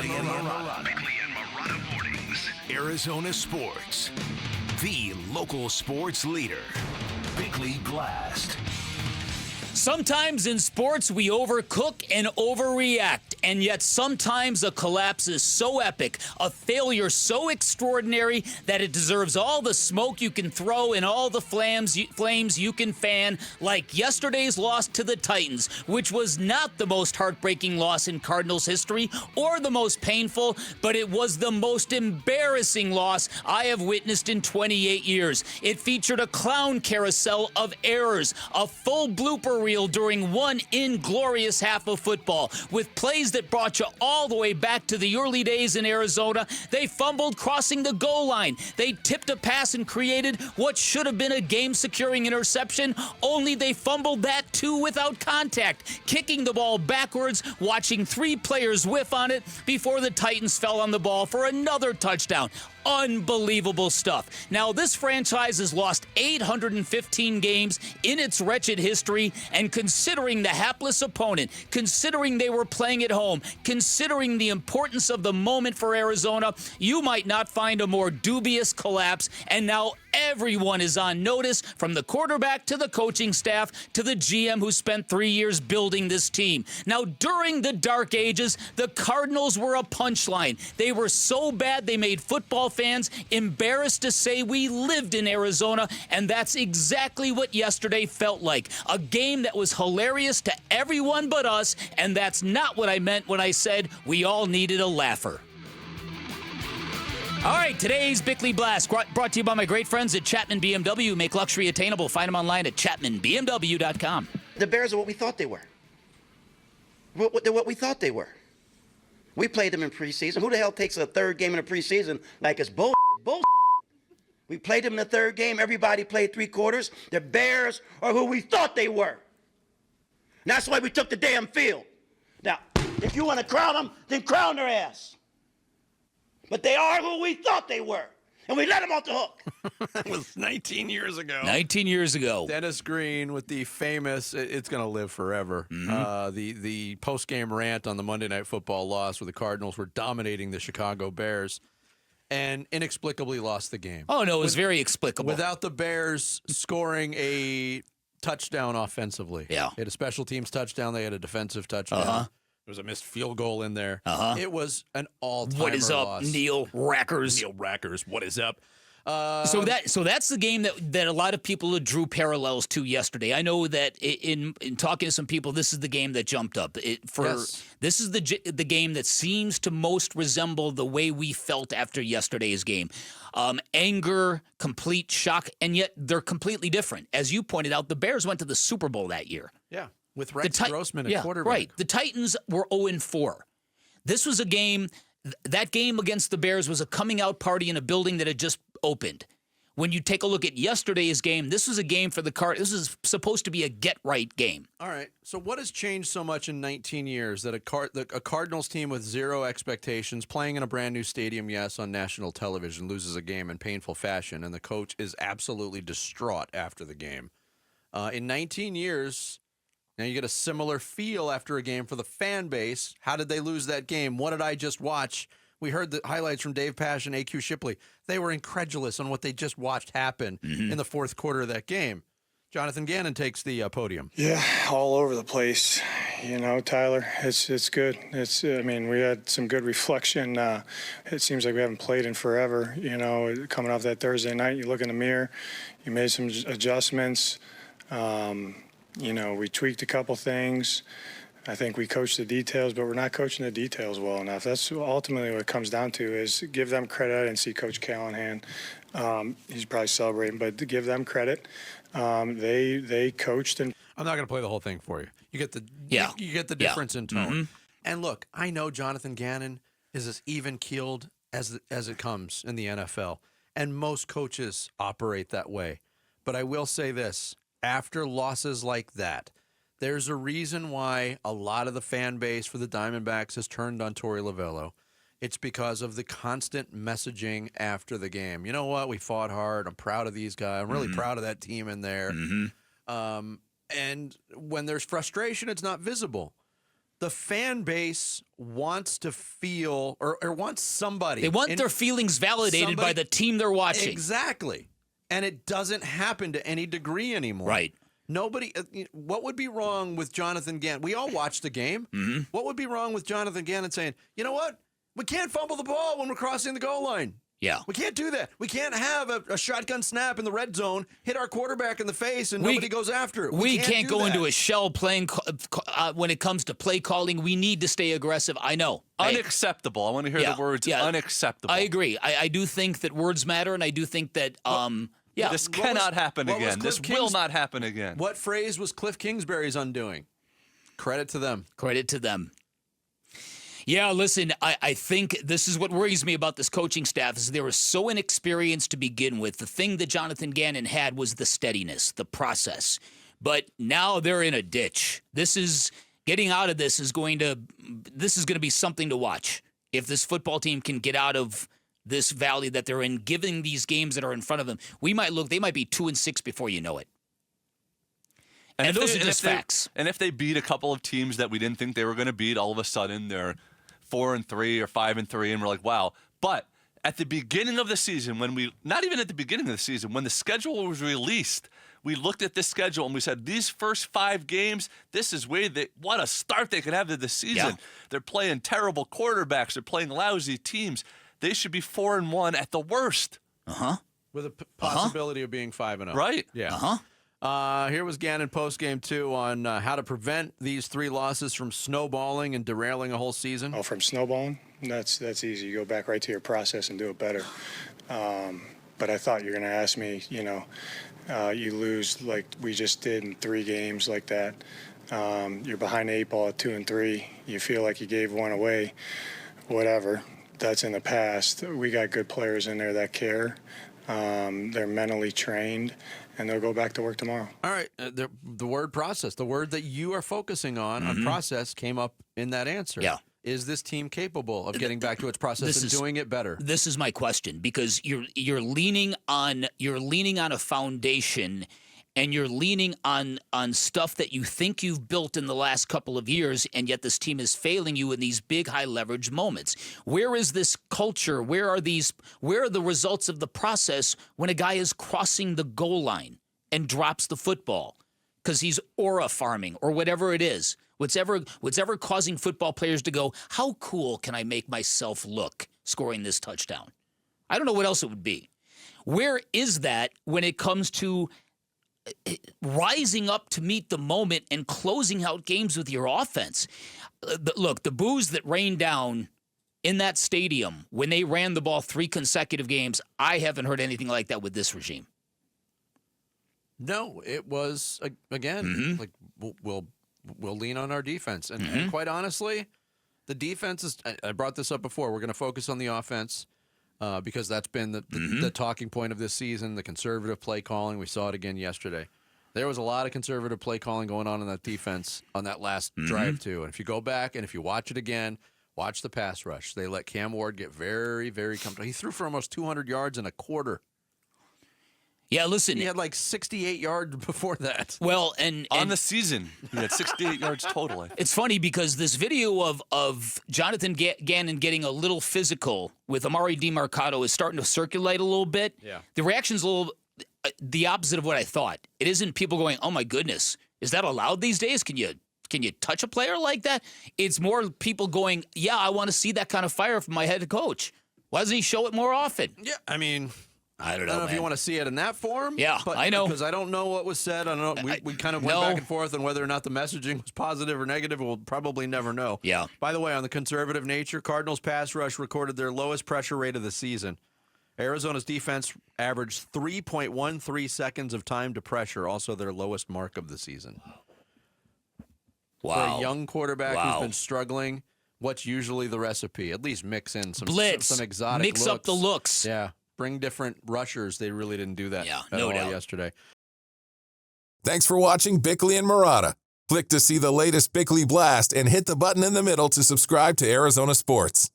Bickley and Marotta mornings. Arizona sports. The local sports leader. Bickley Blast. Sometimes in sports we overcook and overreact, and yet sometimes a collapse is so epic, a failure so extraordinary that it deserves all the smoke you can throw and all the flames you can fan, like yesterday's loss to the Titans, which was not the most heartbreaking loss in Cardinals history or the most painful, but it was the most embarrassing loss I have witnessed in 28 years. It featured a clown carousel of errors, a full blooper reel during one inglorious half of football, with plays that brought you all the way back to the early days in Arizona. They fumbled crossing the goal line. They tipped a pass and created what should have been a game-securing interception, only they fumbled that too without contact, kicking the ball backwards, watching three players whiff on it before the Titans fell on the ball for another touchdown. Unbelievable stuff. Now, this franchise has lost 815 games in its wretched history, and considering the hapless opponent, considering they were playing at home, considering the importance of the moment for Arizona, you might not find a more dubious collapse, and now everyone is on notice, from the quarterback to the coaching staff to the GM who spent 3 years building this team. Now, during the dark ages, the Cardinals were a punchline. They were so bad they made football fans embarrassed to say we lived in Arizona, and that's exactly what yesterday felt like. A game that was hilarious to everyone but us, and that's not what I meant when I said we all needed a laugher. All right, today's Bickley Blast brought to you by my great friends at Chapman BMW. Make luxury attainable. Find them online at chapmanbmw.com. The Bears are what we thought they were. They're what we thought they were. We played them in preseason. Who the hell takes a third game in a preseason like it's bull? We played them in the third game. Everybody played three quarters. The Bears are who we thought they were. And that's why we took the damn field. Now, if you want to crown them, then crown their ass. But they are who we thought they were. And we let them off the hook. That was 19 years ago. 19 years ago. Dennis Green with the famous, it's going to live forever, the post-game rant on the Monday Night Football loss where the Cardinals were dominating the Chicago Bears and inexplicably lost the game. Oh, no, it was very explicable. Without the Bears scoring a touchdown offensively. Yeah. They had a special teams touchdown. They had a defensive touchdown. There was a missed field goal in there. It was an all-timer What is up, loss. Neil Rackers? Neil Rackers, what is up? So that's the game that a lot of people drew parallels to yesterday. I know that in talking to some people, this is the game that jumped up. This is the game that seems to most resemble the way we felt after yesterday's game. Anger, complete shock, and yet they're completely different. As you pointed out, the Bears went to the Super Bowl that year. Yeah, with Rex Grossman at quarterback. Right. The Titans were 0-4. This was a game. That game against the Bears was a coming-out party in a building that had just opened. When you take a look at yesterday's game, this was a game for the Cardinals. This is supposed to be a get-right game. All right. So what has changed so much in 19 years that a Cardinals team with zero expectations, playing in a brand-new stadium, yes, on national television, loses a game in painful fashion, and the coach is absolutely distraught after the game? In 19 years, now you get a similar feel after a game for the fan base. How did they lose that game? What did I just watch? We heard the highlights from Dave Pash and A.Q. Shipley. They were incredulous on what they just watched happen in the fourth quarter of that game. Jonathan Ganon takes the podium. Yeah, all over the place. You know, Tyler, it's good. We had some good reflection. It seems like we haven't played in forever. You know, coming off that Thursday night, you look in the mirror, you made some adjustments. You know, we tweaked a couple things. I think we coached the details, but we're not coaching the details well enough. That's ultimately what it comes down to, is give them credit. I didn't see Coach Callahan. He's probably celebrating, but to give them credit. They coached. And I'm not going to play the whole thing for you. You get the you get the difference in tone. And look, I know Jonathan Gannon is as even-keeled as it comes in the NFL, and most coaches operate that way. But I will say this. After losses like that, there's a reason why a lot of the fan base for the Diamondbacks has turned on Torey Lovello. It's because of the constant messaging after the game. You know what? We fought hard. I'm proud of these guys. I'm really proud of that team in there. And when there's frustration, it's not visible. the fan base wants to feel or wants somebody. They want their feelings validated by the team they're watching. Exactly. And it doesn't happen to any degree anymore. Right. Nobody. What would be wrong with Jonathan Gannon? We all watched the game. Mm-hmm. What would be wrong with Jonathan Gannon saying, you know what? We can't fumble the ball when we're crossing the goal line. Yeah. We can't do that. We can't have a shotgun snap in the red zone, hit our quarterback in the face, and nobody goes after it. We can't go into a shell playing when it comes to play calling. We need to stay aggressive. I know. Unacceptable. I want to hear the words unacceptable. I agree. I do think that words matter, and I do think that this cannot happen again. This will not happen again. What phrase was Cliff Kingsbury's undoing? Credit to them. Credit to them. Yeah, listen, I think this is what worries me about this coaching staff is they were so inexperienced to begin with. The thing that Jonathan Gannon had was the steadiness, the process. But now they're in a ditch. Getting out of this is going to be something to watch. If this football team can get out of this valley that they're in, given these games that are in front of them, they might be 2-6 before you know it. And those are just facts. And if they beat a couple of teams that we didn't think they were going to beat, all of a sudden they're 4-3 or 5-3, and we're like, wow. But at the beginning of the season, not even at the beginning of the season, when the schedule was released, we looked at this schedule and we said, these first 5 games, this is what a start they could have to the season. Yeah. They're playing terrible quarterbacks. They're playing lousy teams. They should be 4-1 at the worst. With a possibility of being 5-0. Right. Yeah. Here was Gannon postgame, too, on how to prevent these 3 losses from snowballing and derailing a whole season. Oh, from snowballing? That's easy. You go back right to your process and do it better. But I thought you were going to ask me, you lose like we just did in 3 games like that. You're behind the 8 ball at 2-3. You feel like you gave one away. Whatever. That's in the past. We got good players in there that care. They're mentally trained, and they'll go back to work tomorrow. All right. The word process, the word that you are focusing on process, came up in that answer. Yeah. Is this team capable of getting back to its process and doing it better? This is my question, because you're leaning on a foundation, and you're leaning on stuff that you think you've built in the last couple of years, and yet this team is failing you in these big high leverage moments. Where is this culture? Where are the results of the process when a guy is crossing the goal line and drops the football because he's aura farming or whatever it is? What's ever causing football players to go, how cool can I make myself look scoring this touchdown? I don't know what else it would be. Where is that when it comes to rising up to meet the moment and closing out games with your offense? Look, the boos that rained down in that stadium when they ran the ball 3 consecutive games, I haven't heard anything like that with this regime. No, it was, again, like we'll lean on our defense. And quite honestly, the defense is, I brought this up before, we're going to focus on the offense. Because that's been the talking point of this season, the conservative play calling. We saw it again yesterday. There was a lot of conservative play calling going on in that defense on that last drive, too. And if you go back and if you watch it again, watch the pass rush. They let Cam Ward get very, very comfortable. He threw for almost 200 yards in a quarter. Yeah, listen. He had like 68 yards before that. Well, and on the season, he had 68 yards total. It's funny because this video of Jonathan Gannon getting a little physical with Amari DiMarcado is starting to circulate a little bit. Yeah. The reaction's a little the opposite of what I thought. It isn't people going, "Oh my goodness, is that allowed these days? Can you touch a player like that?" It's more people going, "Yeah, I want to see that kind of fire from my head coach. Why doesn't he show it more often?" Yeah, I mean, I don't know if you want to see it in that form. Yeah, but, I know. Because I don't know what was said. I don't know. We kind of went back and forth on whether or not the messaging was positive or negative. We'll probably never know. Yeah. By the way, on the conservative nature, Cardinals pass rush recorded their lowest pressure rate of the season. Arizona's defense averaged 3.13 seconds of time to pressure, also their lowest mark of the season. Wow. For a young quarterback who's been struggling, what's usually the recipe? At least mix in some blitz, some exotic mix looks. up the looks. Yeah. Bring different rushers. They really didn't do that at all yesterday. Thanks for watching Bickley and Marotta. Click to see the latest Bickley Blast and hit the button in the middle to subscribe to Arizona Sports.